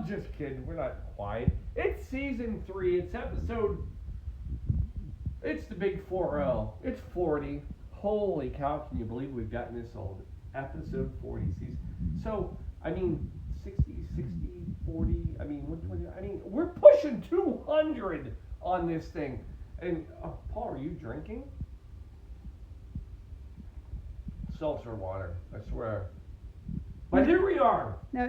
I'm just kidding. We're not quiet. It's season 3. It's the big 4-0. It's 40. Holy cow, can you believe we've gotten this old? Episode 40. So, 60, 40. We're pushing 200 on this thing. And, Paul, are you drinking? Seltzer water, I swear. But here we are. No,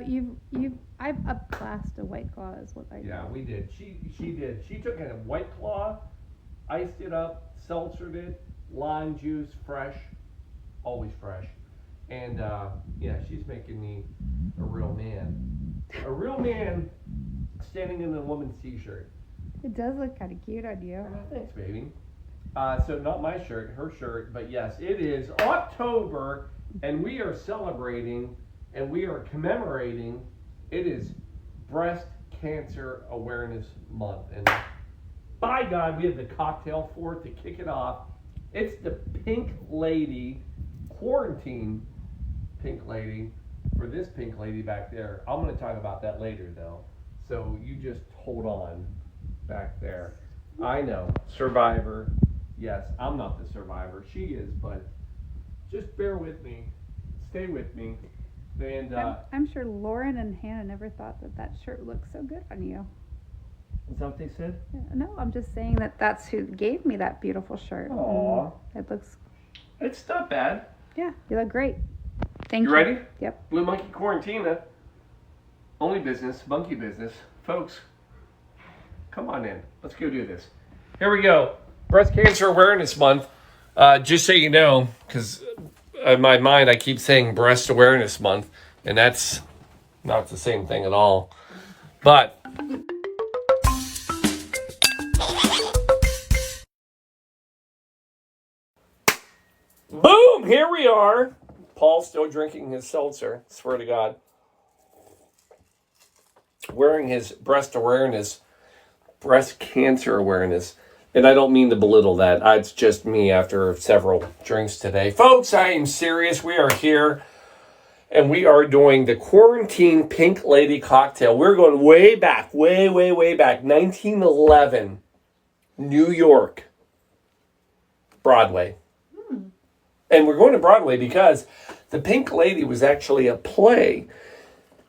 I've upclassed a White Claw is what I did. Yeah, we did. She did. She took a White Claw, iced it up, seltzered it, lime juice, fresh, always fresh. And, she's making me a real man. A real man standing in a woman's t-shirt. It does look kind of cute on you. Thanks, baby. So not my shirt, her shirt, but yes, it is October, and we are celebrating, and we are commemorating. It is Breast Cancer Awareness Month, and by God, we have the cocktail for it to kick it off. It's the Pink Lady Quarantine Pink Lady for this Pink Lady back there. I'm going to talk about that later, though. So you just hold on back there. I know, Survivor. Yes, I'm not the survivor. She is, but just bear with me. Stay with me. And I'm sure Lauren and Hannah never thought that shirt looked so good on you. is that what they said? No, I'm just saying that's who gave me that beautiful shirt. Aww. It looks... It's not bad. Yeah, you look great. Thank you. You ready? Yep. Blue Monkey Quarantina. Only business, monkey business. Folks, come on in. Let's go do this. Here we go. Breast Cancer Awareness Month. Just so you know, because in my mind I keep saying Breast Awareness Month, and that's not the same thing at all. But boom, here we are. Paul's still drinking his seltzer, swear to God. Wearing his breast cancer awareness. And I don't mean to belittle that. It's just me after several drinks today. Folks, I am serious. We are here. And we are doing the Quarantine Pink Lady Cocktail. We're going way back. Way, way, way back. 1911. New York. Broadway. And we're going to Broadway because the Pink Lady was actually a play.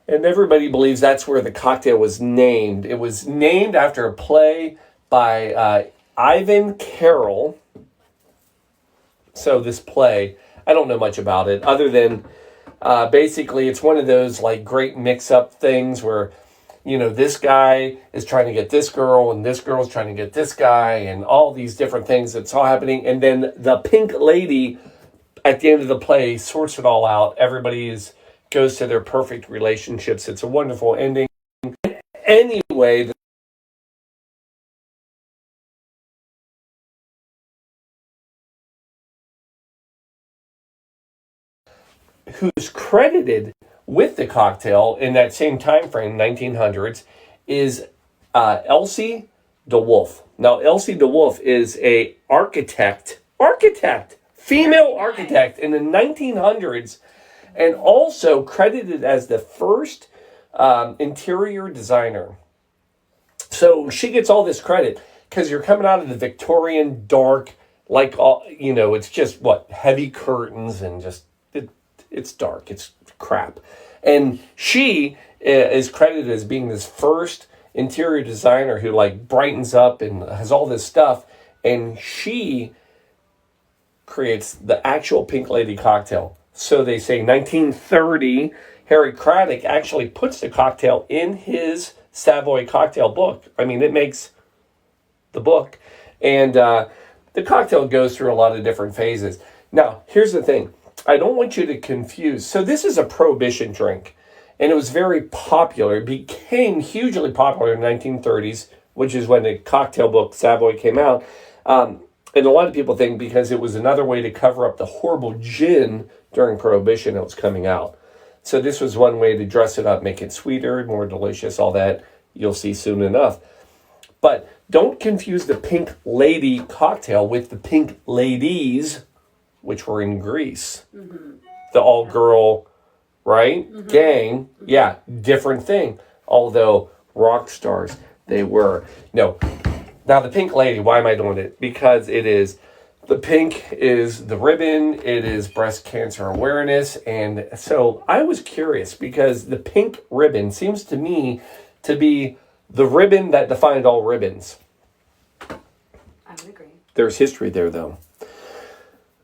And everybody believes that's where the cocktail was named. It was named after a play by Ivan Carroll. So this play, I don't know much about it other than basically it's one of those like great mix-up things where, this guy is trying to get this girl and this girl's trying to get this guy and all these different things that's all happening. And then the Pink Lady at the end of the play sorts it all out. Everybody goes to their perfect relationships. It's a wonderful ending. Anyway, who's credited with the cocktail in that same time frame, 1900s, is Elsie de Wolf. Now, Elsie de Wolf is a female architect in the 1900s, and also credited as the first interior designer. So she gets all this credit because you're coming out of the Victorian dark, it's just heavy curtains and just it's dark, it's crap. And she is credited as being this first interior designer who brightens up and has all this stuff, and she creates the actual Pink Lady cocktail. So they say 1930, Harry Craddock actually puts the cocktail in his Savoy cocktail book. It makes the book. And the cocktail goes through a lot of different phases. Now, here's the thing. I don't want you to confuse. So this is a Prohibition drink. And it was very popular. It became hugely popular in the 1930s, which is when the cocktail book Savoy came out. And a lot of people think because it was another way to cover up the horrible gin during Prohibition that was coming out. So this was one way to dress it up, make it sweeter, more delicious, all that. You'll see soon enough. But don't confuse the Pink Lady cocktail with the Pink Ladies, which were in Greece. Mm-hmm. The all-girl, right? Mm-hmm. Gang. Yeah, different thing. although rock stars they were. No. Now, the Pink Lady, why am I doing it? Because the pink is the ribbon, it is breast cancer awareness, and so I was curious because the pink ribbon seems to me to be the ribbon that defined all ribbons. I would agree. There's history there, though.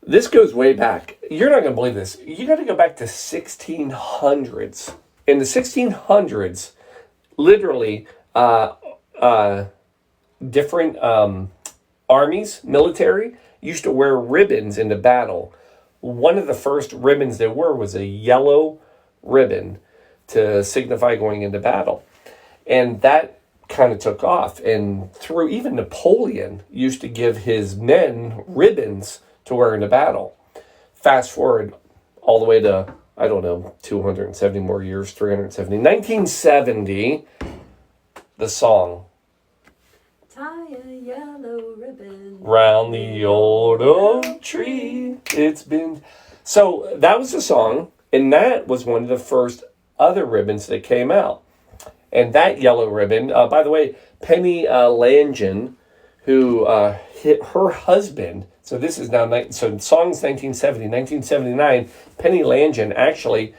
This goes way back. You're not going to believe this. You got to go back to 1600s. In the 1600s, literally, different armies, military, used to wear ribbons into battle. One of the first ribbons they wore was a yellow ribbon to signify going into battle. And that kind of took off. And through even Napoleon used to give his men ribbons to wear into battle. Fast forward all the way to, I don't know, 270 more years, 370. 1970, the song. Tie a yellow ribbon Round the old oak tree, it's been... So that was the song, and that was one of the first other ribbons that came out. And that yellow ribbon, by the way, Penny Langen, who hit her husband, so this is now, so song's 1970, 1979, Penny Langen actually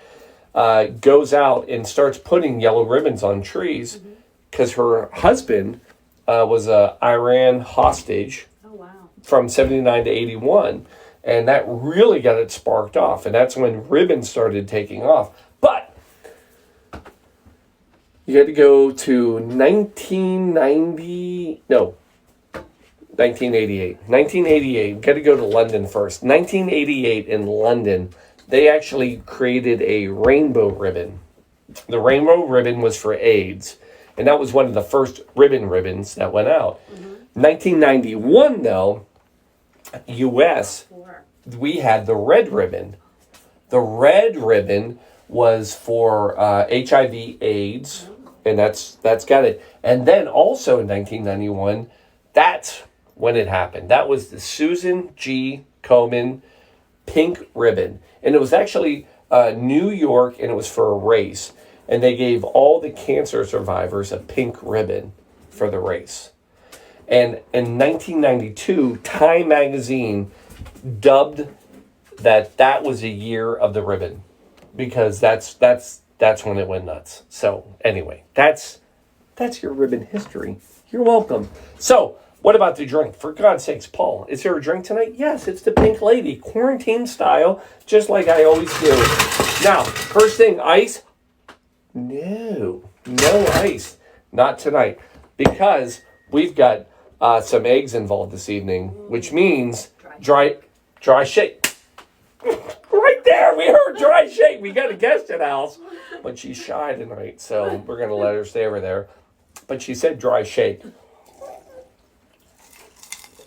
goes out and starts putting yellow ribbons on trees because her husband was a Iran hostage. Oh, wow. From 79 to 81. And that really got it sparked off. And that's when ribbons started taking off. But you had to go to 1988. 1988. You got to go to London first. 1988 in London, they actually created a rainbow ribbon. The rainbow ribbon was for AIDS. And that was one of the first ribbons that went out. 1991, though, U.S., we had the red ribbon. The red ribbon was for HIV AIDS, and that's got it. And then also in 1991, that's when it happened. That was the Susan G. Komen pink ribbon. And it was actually New York, and it was for a race. And they gave all the cancer survivors a pink ribbon for the race. And in 1992, Time magazine dubbed that was a year of the ribbon, because that's when it went nuts. So anyway, that's your ribbon history. You're welcome. So what about the drink? For God's sakes, Paul, is there a drink tonight? Yes, it's the Pink Lady, quarantine style, just like I always do. Now, first thing, ice. No ice. Not tonight. Because we've got some eggs involved this evening, which means dry shake. Right there, we heard dry shake. We got a guest at the house, but she's shy tonight, so we're going to let her stay over there. But she said dry shake.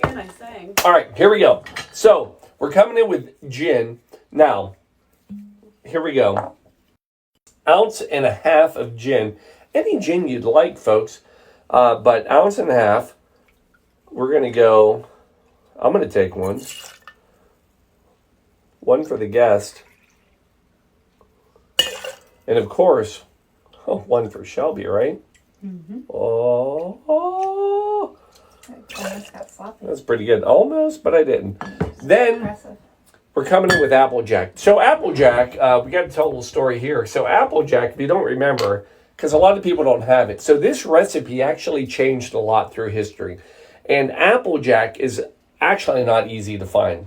Very nice thing. All right, here we go. So we're coming in with gin. Now, here we go. 1.5 ounces of gin. Any gin you'd like, folks. But 1.5 ounces. We're going to go. I'm going to take one. One for the guest. And of course, one for Shelby, right? Mm-hmm. Oh. Almost got sloppy. That's pretty good. Almost, but I didn't. Then Impressive. we're coming in with Applejack. So Applejack, we got to tell a little story here. So Applejack, if you don't remember, because a lot of people don't have it. So this recipe actually changed a lot through history. And Applejack is actually not easy to find.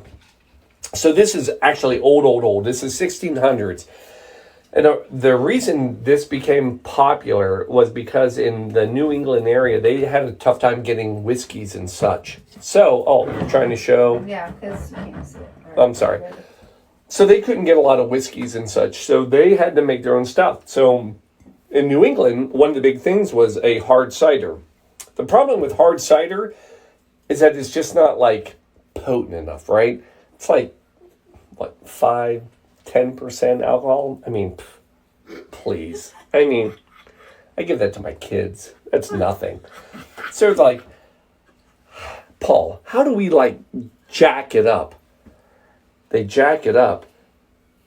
So this is actually old. This is 1600s. And the reason this became popular was because in the New England area, they had a tough time getting whiskeys and such. So, you're trying to show? Yeah, because you can't see it. I'm sorry. So they couldn't get a lot of whiskeys and such. So they had to make their own stuff. So in New England, one of the big things was a hard cider. The problem with hard cider is that it's just not like potent enough, right? It's like, 5-10% alcohol? I mean, please. I mean, I give that to my kids. That's nothing. So it's like, Paul, how do we jack it up? They jack it up,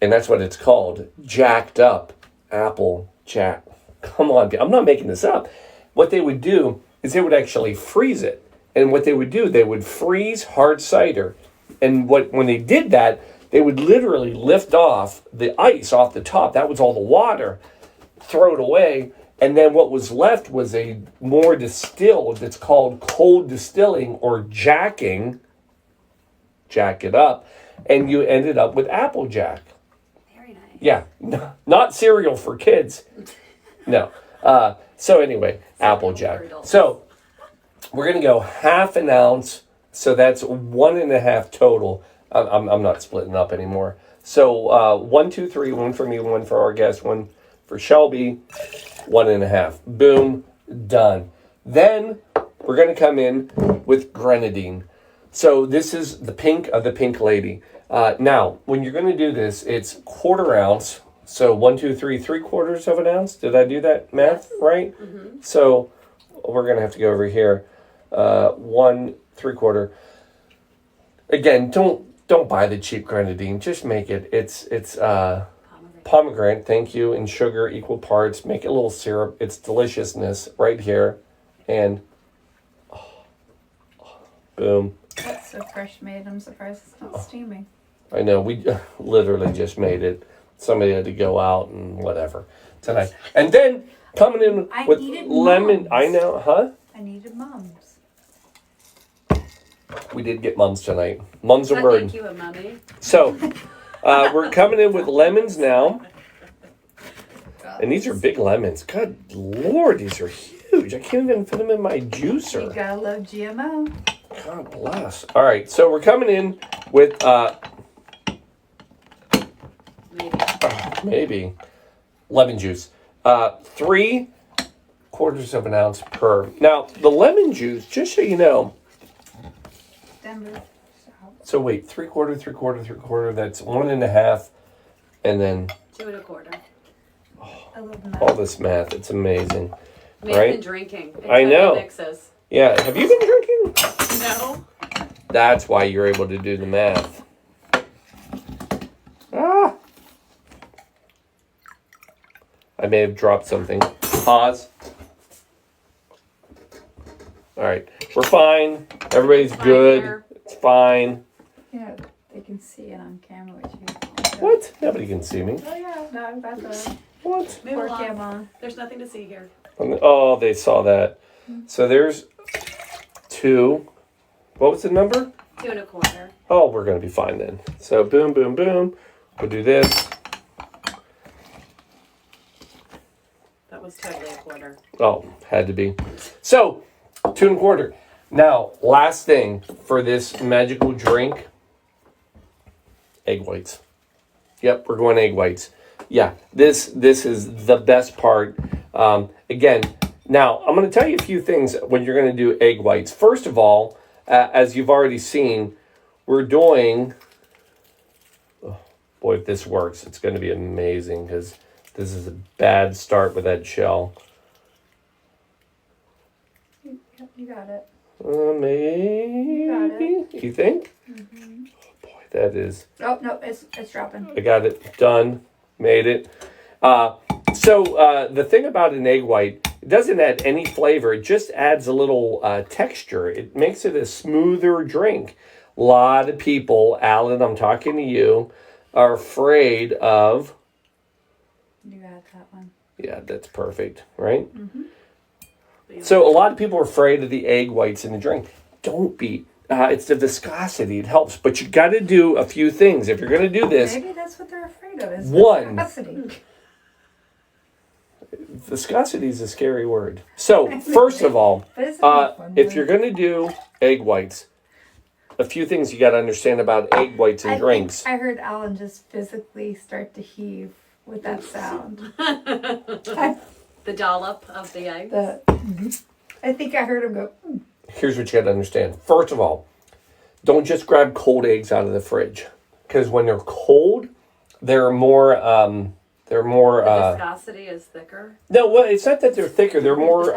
and that's what it's called. Jacked up apple jack. Come on, I'm not making this up. What they would do is they would actually freeze it. And what they would do, they would freeze hard cider. And when they did that, they would literally lift off the ice off the top. That was all the water. Throw it away. And then what was left was a more distilled, it's called cold distilling or jacking. Jack it up. And you ended up with Applejack. Very nice. Yeah, not cereal for kids. No. So anyway, Applejack. So we're gonna go half an ounce. So that's 1.5 total. I'm not splitting up anymore. So 1, 2, 3. One for me, one for our guest, one for Shelby. 1.5. Boom, done. Then we're gonna come in with grenadine. So this is the pink of the Pink Lady. Now, when you're going to do this, it's 1/4 ounce. So 1, 2, 3, 3/4 of an ounce. Did I do that math right? Mm-hmm. So we're going to have to go over here. 1 3/4. Again, don't buy the cheap grenadine. Just make it. It's pomegranate. Thank you. And sugar equal parts. Make it a little syrup. It's deliciousness right here. And boom. That's so fresh made. I'm surprised it's not steaming. I know, we literally just made it. Somebody had to go out and whatever tonight. And then coming in I with needed lemon. mums. I know, huh? I needed mums. We did get mums tonight. Mums are word. Thank you, Mommy. So we're coming in with lemons now. And these are big lemons. Good Lord, these are huge. I can't even fit them in my You juicer. gotta love GMO. God bless. All right, so we're coming in with maybe lemon juice. 3/4 of an ounce per. Now the lemon juice, just so you know. Denver. So wait, 3/4, 3/4, 3/4. That's 1.5, and then 2 1/4. I love that. all this math. It's amazing, We've right? been drinking. It's I like know. Mixes. Yeah. Have you been drinking? No. That's why you're able to do the math. Ah. I may have dropped something. Pause. All right. We're fine. Everybody's Fine good. here. It's fine. Yeah, they can see it on camera with you. What? Nobody can see me. Oh yeah, no, I've got the What? Move poor along. cam on. There's nothing to see here. Oh, they saw that. So there's 2. What was the number? 2 1/4. Oh, we're going to be fine then. So boom, boom, boom. We'll do this. That was totally 1/4. Oh, had to be. So, 2 1/4. Now, last thing for this magical drink. Egg whites. Yep, we're going egg whites. Yeah, this is the best part. Again, now I'm going to tell you a few things when you're going to do egg whites. First of all, as you've already seen, we're doing. Oh, boy, if this works, it's going to be amazing because this is a bad start with that shell. You got it. Maybe. got it. You think? Mm-hmm. Oh, boy, that is. Oh no, it's dropping. I got it done. Made it. So the thing about an egg white, it doesn't add any flavor. It just adds a little texture. It makes it a smoother drink. A lot of people, Alan, I'm talking to you, are afraid of. You got that one. Yeah, that's perfect, right? Mm-hmm. So a lot of people are afraid of the egg whites in the drink. Don't be. It's the viscosity. It helps. But you got to do a few things. If you're going to do this, Maybe that's what they're afraid of. Is One. viscosity. viscosity is a scary word. So first of all, But it's a fun if one. you're going to do egg whites, a few things you got to understand about egg whites and I drinks. think I heard Alan just physically start to heave with that sound. The dollop of the egg. I think I heard him go. Here's what you got to understand. First of all, don't just grab cold eggs out of the fridge, because when they're cold, they're more. The viscosity is thicker. No, well, it's not that they're thicker. They're more.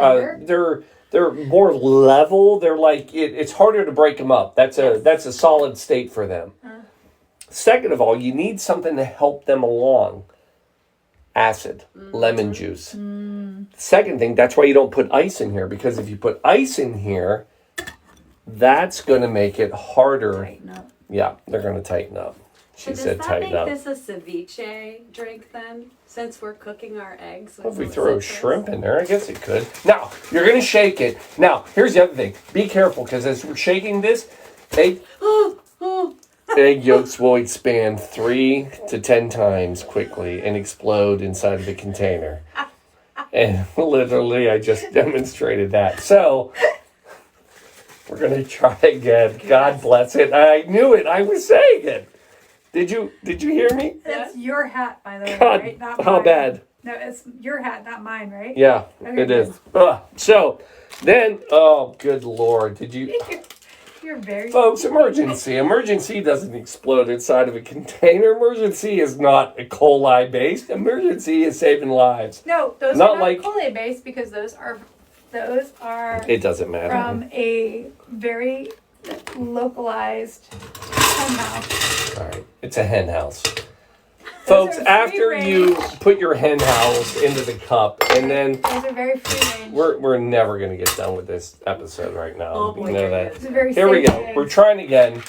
They're more level. They're like it's harder to break them up. That's a solid state for them. Second of all, you need something to help them along. acid, lemon juice. Second thing, that's why you don't put ice in here, because if you put ice in here, that's going to make it harder. Tighten up. Yeah, they're going to tighten up. She So said does that tighten make up. this a ceviche drink then? Since we're cooking our eggs with If we some throw citrus? shrimp in there, I guess it could. Now, you're going to shake it. Now, here's the other thing. Be careful, because as we're shaking this, egg yolks will expand 3 to 10 times quickly and explode inside of the container. And literally, I just demonstrated that. So, we're going to try again. God bless it. I knew it. I was saying it. Did you hear me? That's your hat, by the way, God, right? Not how mine. bad? No, it's your hat, not mine, right? Yeah, Okay, it is. So, then, oh, good Lord. Did you... You're very. Folks, emergency. Emergency doesn't explode inside of a container. Emergency is not E. coli based. Emergency is saving lives. No, those Not are not like- Coley based because those are It doesn't matter. from a very localized hen house. All right, it's a hen house. Folks, are after free you range. put your hen house into the cup, and then Those are very free range. we're never gonna get done with this episode right now. Oh, You boy, know here that. it It's a very Here we safe go. egg. We're trying again.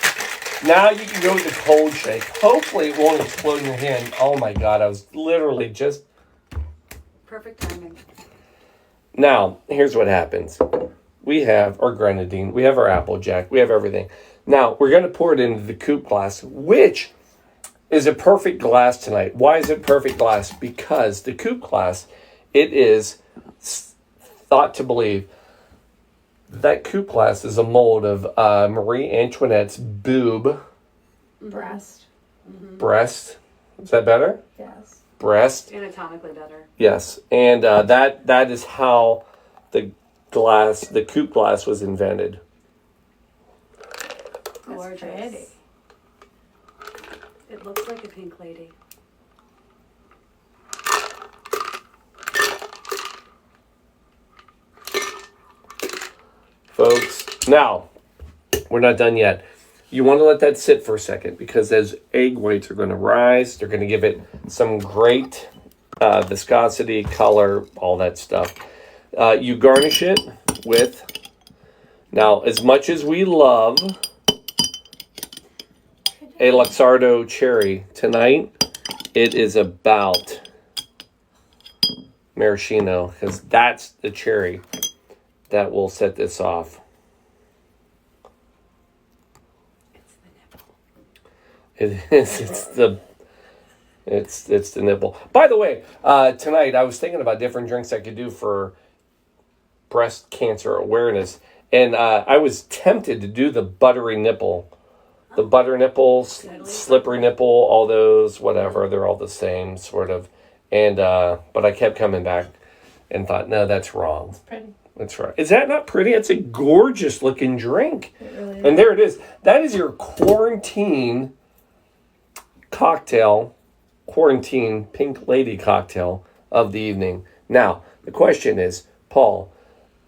Now you can go with the cold shake. Hopefully it won't explode in your hand. Oh my God, I was literally just... Perfect timing. Now, here's what happens. We have our grenadine, we have our Applejack, we have everything. Now, we're going to pour it into the coupe glass, which is a perfect glass tonight. Why is it perfect glass? Because the coupe glass, it is thought to believe that coupe glass is a mold of Marie Antoinette's boob, breast. breast. Is that better? Yes. Breast. Anatomically better. Yes, and that is how the coupe glass was invented. Gorgeous. pretty. It looks like a pink lady. Folks, now, we're not done yet. You want to let that sit for a second because those egg whites are going to rise. They're going to give it some great viscosity, color, all that stuff. You garnish it with, now, as much as we love a Luxardo cherry, tonight it is about maraschino because that's the cherry that will set this off. It is. It's the nipple. By the way, tonight I was thinking about different drinks I could do for breast cancer awareness, and I was tempted to do the buttery nipple, the butter nipple, slippery nipple, all those, whatever. They're all the same sort of, and but I kept coming back and thought, no, that's wrong. Pretty. That's right. Is that not pretty? It's a gorgeous looking drink. It really is. And there it is. That is your quarantine cocktail, quarantine pink lady cocktail of the evening. Now, the question is, Paul,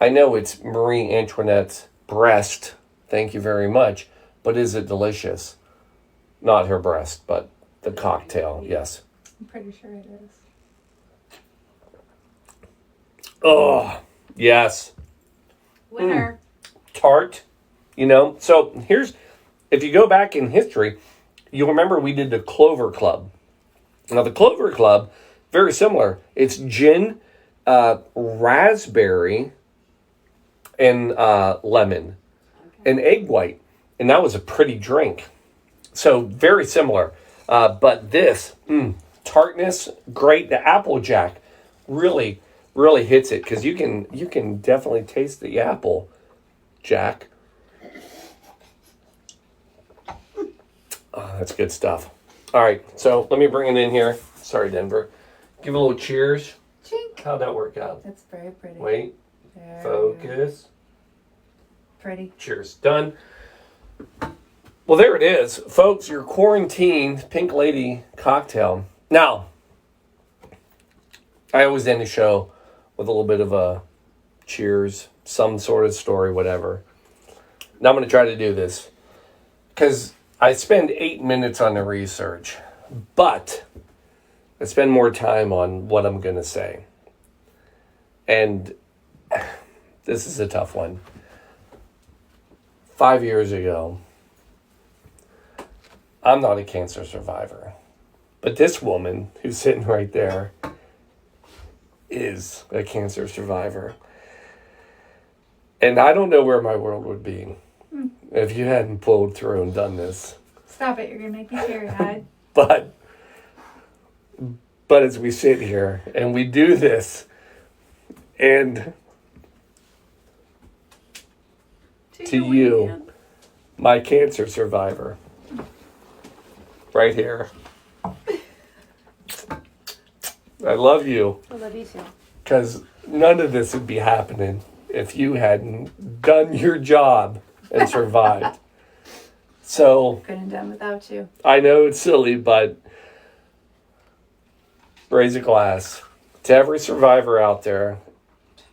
I know it's Marie Antoinette's breast. Thank you very much. But is it delicious? Not her breast, but the cocktail. Yes. I'm pretty sure it is. Oh, yes. Winner. Tart, you know. So here's, if you go back in history, you'll remember we did the Clover Club. Now the Clover Club, very similar. It's gin, raspberry, and lemon, and egg white, and that was a pretty drink. So very similar, but this tartness, great. The Applejack really hits it because you can definitely taste the apple jack. Oh, that's good stuff. All right, so let me bring it in here. Sorry, Denver. Give a little cheers. Chink. How'd that work out? That's very pretty. Wait, Very focus. Pretty. Cheers. Done. Well, there it is, folks. Your quarantined Pink Lady cocktail. Now, I always end the show with a little bit of a cheers, some sort of story, whatever. Now I'm going to try to do this because I spend 8 minutes on the research, but I spend more time on what I'm going to say. And this is a tough one. 5 years ago, I'm not a cancer survivor. But this woman who's sitting right there is a cancer survivor. And I don't know where my world would be if you hadn't pulled through and done this. Stop it. You're going to make me teary-eyed. But as we sit here and we do this, and to you, my cancer survivor, right here, I love you. I love you too. Because none of this would be happening if you hadn't done your job and survived. So, Couldn't have done without you. I know it's silly, but raise a glass to every survivor out there,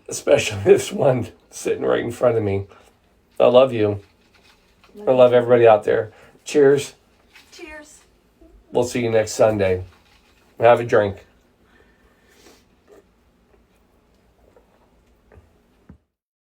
especially this one sitting right in front of me. I love you. I love everybody out there. Cheers. Cheers. We'll see you next Sunday. Have a drink.